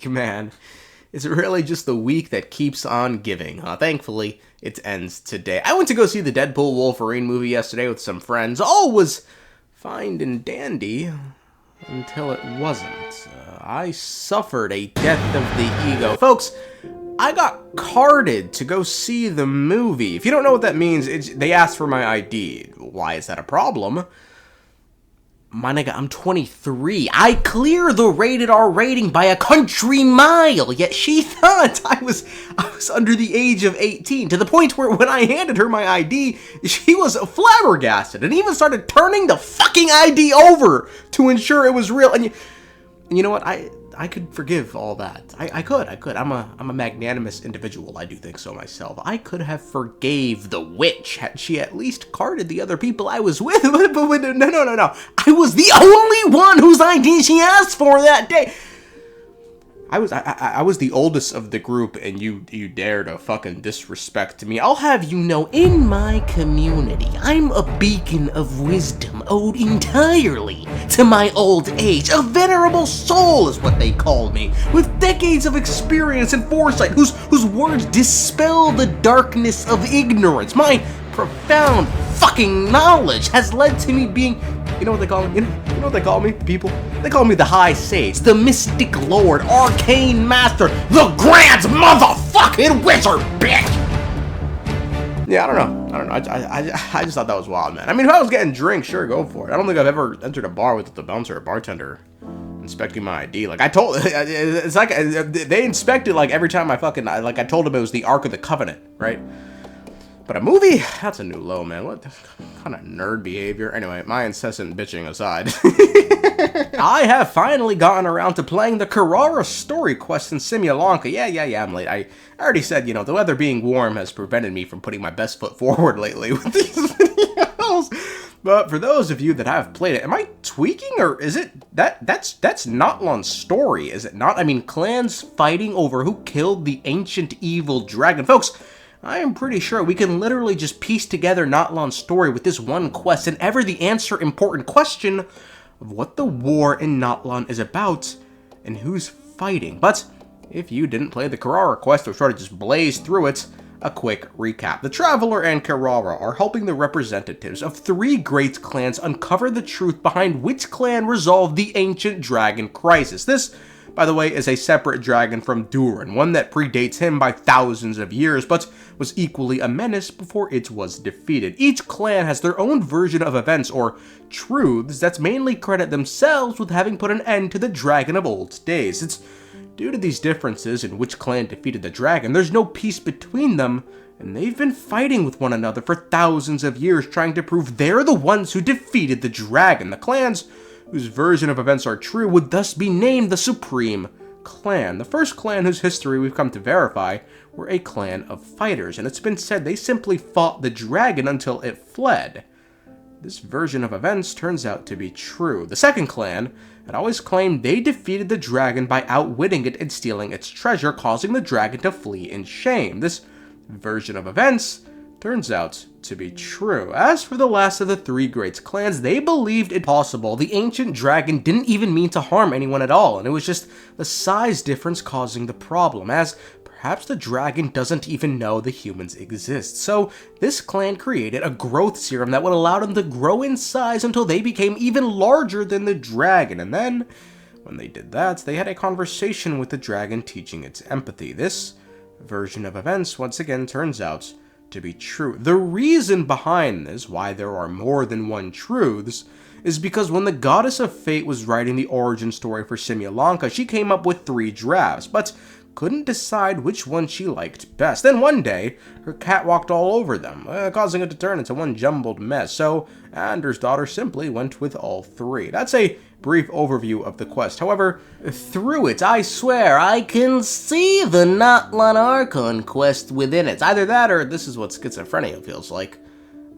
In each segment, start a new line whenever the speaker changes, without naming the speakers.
man. It's really just the week that keeps on giving, huh? Thankfully, it ends today. I went to go see the Deadpool Wolverine movie yesterday with some friends. All was fine and dandy until it wasn't. I suffered a death of the ego. Folks, I got carded to go see the movie. If you don't know what that means, they asked for my ID. Why is that a problem? My nigga, I'm 23. I clear the rated R rating by a country mile, yet she thought I was under the age of 18, to the point where when I handed her my ID, she was flabbergasted and even started turning the fucking ID over to ensure it was real. And you know what? I could forgive all that. I could. I'm a magnanimous individual. I do think so myself. I could have forgave the witch had she at least carded the other people I was with. But no. I was the only one whose ID she asked for that day. I was the oldest of the group, and you dare to fucking disrespect me. I'll have you know, in my community, I'm a beacon of wisdom owed entirely to my old age. A venerable soul is what they call me, with decades of experience and foresight, whose words dispel the darkness of ignorance. My profound fucking knowledge has led to me being, you know what they call me? You know what they call me, people? They call me the High Sage, the Mystic Lord, Arcane Master, the Grand Motherfucking Wizard, bitch! Yeah, I don't know. I just thought that was wild, man. I mean, if I was getting drinks, sure, go for it. I don't think I've ever entered a bar with the bouncer or bartender inspecting my ID. Like, I told, it's like, they inspected, like, every time I told them it was the Ark of the Covenant, right? But a movie? That's a new low, man. What kind of nerd behavior? Anyway, my incessant bitching aside. I have finally gotten around to playing the Kirara story quest in Simulanka. Yeah, I'm late. I already said, you know, the weather being warm has prevented me from putting my best foot forward lately with these videos. But for those of you that have played it, am I tweaking, or is it that's Natlan's story, is it not? I mean, clans fighting over who killed the ancient evil dragon. Folks, I am pretty sure we can literally just piece together Natlan's story with this one quest and ever the answer important question of what the war in Natlan is about and who's fighting. But if you didn't play the Kirara quest or try to just blaze through it, a quick recap. The Traveler and Kirara are helping the representatives of 3 great clans uncover the truth behind which clan resolved the ancient dragon crisis. This, by the way, is a separate dragon from Durin, one that predates him by thousands of years, but was equally a menace before it was defeated. Each clan has their own version of events, or truths, that mainly credit themselves with having put an end to the dragon of old days. It's due to these differences in which clan defeated the dragon, there's no peace between them, and they've been fighting with one another for thousands of years, trying to prove they're the ones who defeated the dragon. The clans whose version of events are true would thus be named the Supreme Clan. The first clan whose history we've come to verify were a clan of fighters, and it's been said they simply fought the dragon until it fled. This version of events turns out to be true. The second clan had always claimed they defeated the dragon by outwitting it and stealing its treasure, causing the dragon to flee in shame. This version of events turns out to be true. As for the last of the 3 great clans, they believed it possible the ancient dragon didn't even mean to harm anyone at all, and it was just the size difference causing the problem, as perhaps the dragon doesn't even know the humans exist. So this clan created a growth serum that would allow them to grow in size until they became even larger than the dragon, and then when they did that, they had a conversation with the dragon, teaching its empathy. This version of events once again turns out to be true. The reason behind this, why there are more than one truths, is because when the Goddess of Fate was writing the origin story for Simulanka, she came up with 3 drafts, but couldn't decide which one she liked best. Then one day, her cat walked all over them, causing it to turn into one jumbled mess, so Anders' daughter simply went with all 3. That's a brief overview of the quest. However, through it, I swear, I can see the Natlan Archon quest within it. Either that, or this is what schizophrenia feels like.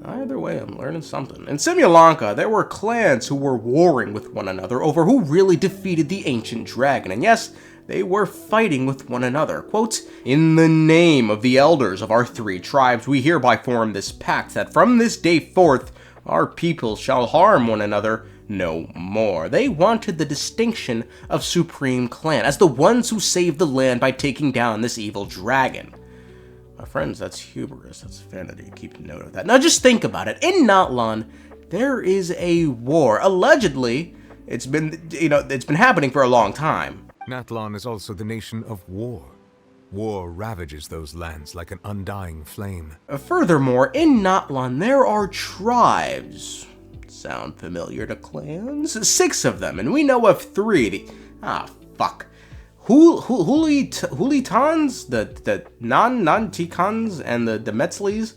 Either way, I'm learning something. In Simulanka, there were clans who were warring with one another over who really defeated the ancient dragon, and yes, they were fighting with one another. Quote, "In the name of the elders of our 3 tribes, we hereby form this pact that from this day forth, our people shall harm one another no more. They wanted the distinction of supreme clan, as the ones who saved the land by taking down this evil dragon. My friends, that's hubris, that's vanity, keep note of that. Now just think about it. In Natlan, there is a war. Allegedly, it's been happening for a long time.
Natlan is also the nation of war. War ravages those lands like an undying flame.
Furthermore, in Natlan, there are tribes. Sound familiar to clans? 6 of them, and we know of 3. Hulitans, the Nantikans, and the Metzlis.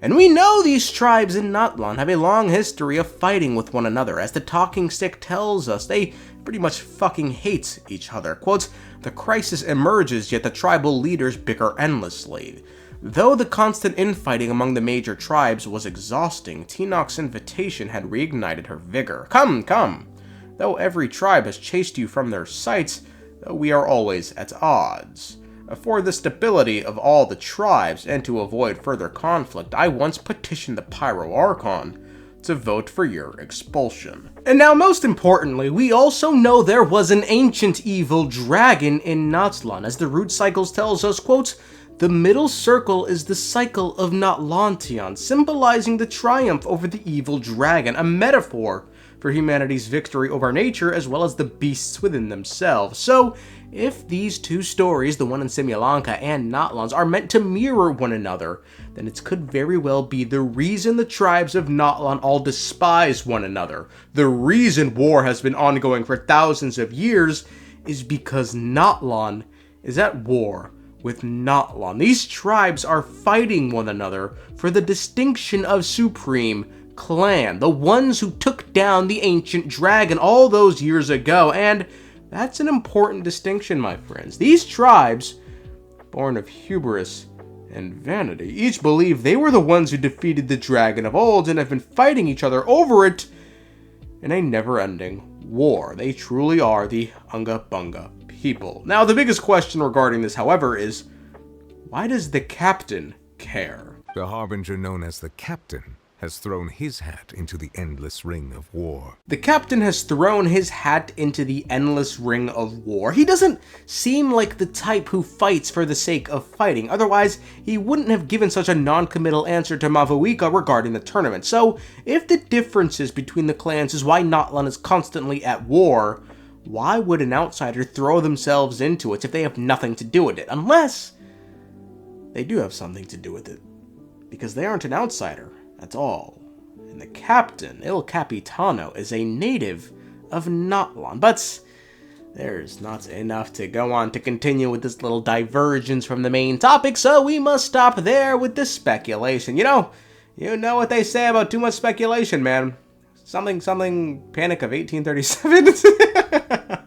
And we know these tribes in Natlan have a long history of fighting with one another. As the talking stick tells us, they pretty much fucking hate each other. Quote, "The crisis emerges, yet the tribal leaders bicker endlessly. Though the constant infighting among the major tribes was exhausting, Tenoch's invitation had reignited her vigor. Come, come. Though every tribe has chased you from their sights, though we are always at odds. For the stability of all the tribes, and to avoid further conflict, I once petitioned the pyro Archon to vote for your expulsion." And now, most importantly, we also know there was an ancient evil dragon in Natlan, as the root cycles tells us, quote, "The middle circle is the cycle of Natlantion, symbolizing the triumph over the evil dragon, a metaphor for humanity's victory over nature as well as the beasts within themselves." So, if these 2 stories, the one in Simulanka and Natlan's, are meant to mirror one another, then it could very well be the reason the tribes of Natlan all despise one another. The reason war has been ongoing for thousands of years is because Natlan is at war with Natlan. These tribes are fighting one another for the distinction of supreme clan, the ones who took down the ancient dragon all those years ago, and that's an important distinction, my friends. These tribes, born of hubris and vanity, each believe they were the ones who defeated the dragon of old and have been fighting each other over it in a never-ending war. They truly are the Unga Bunga people. Now, the biggest question regarding this, however, is why does the captain care?
The harbinger known as the captain has thrown his hat into the endless ring of war.
The captain has thrown his hat into the endless ring of war. He doesn't seem like the type who fights for the sake of fighting. Otherwise, he wouldn't have given such a non-committal answer to Mavuika regarding the tournament. So, if the differences between the clans is why Natlan is constantly at war, why would an outsider throw themselves into it if they have nothing to do with it? Unless they do have something to do with it. Because they aren't an outsider. That's all. And the captain, Il Capitano, is a native of Natlan. But there's not enough to go on to continue with this little divergence from the main topic, so we must stop there with the speculation. You know what they say about too much speculation, man. Something, Panic of 1837.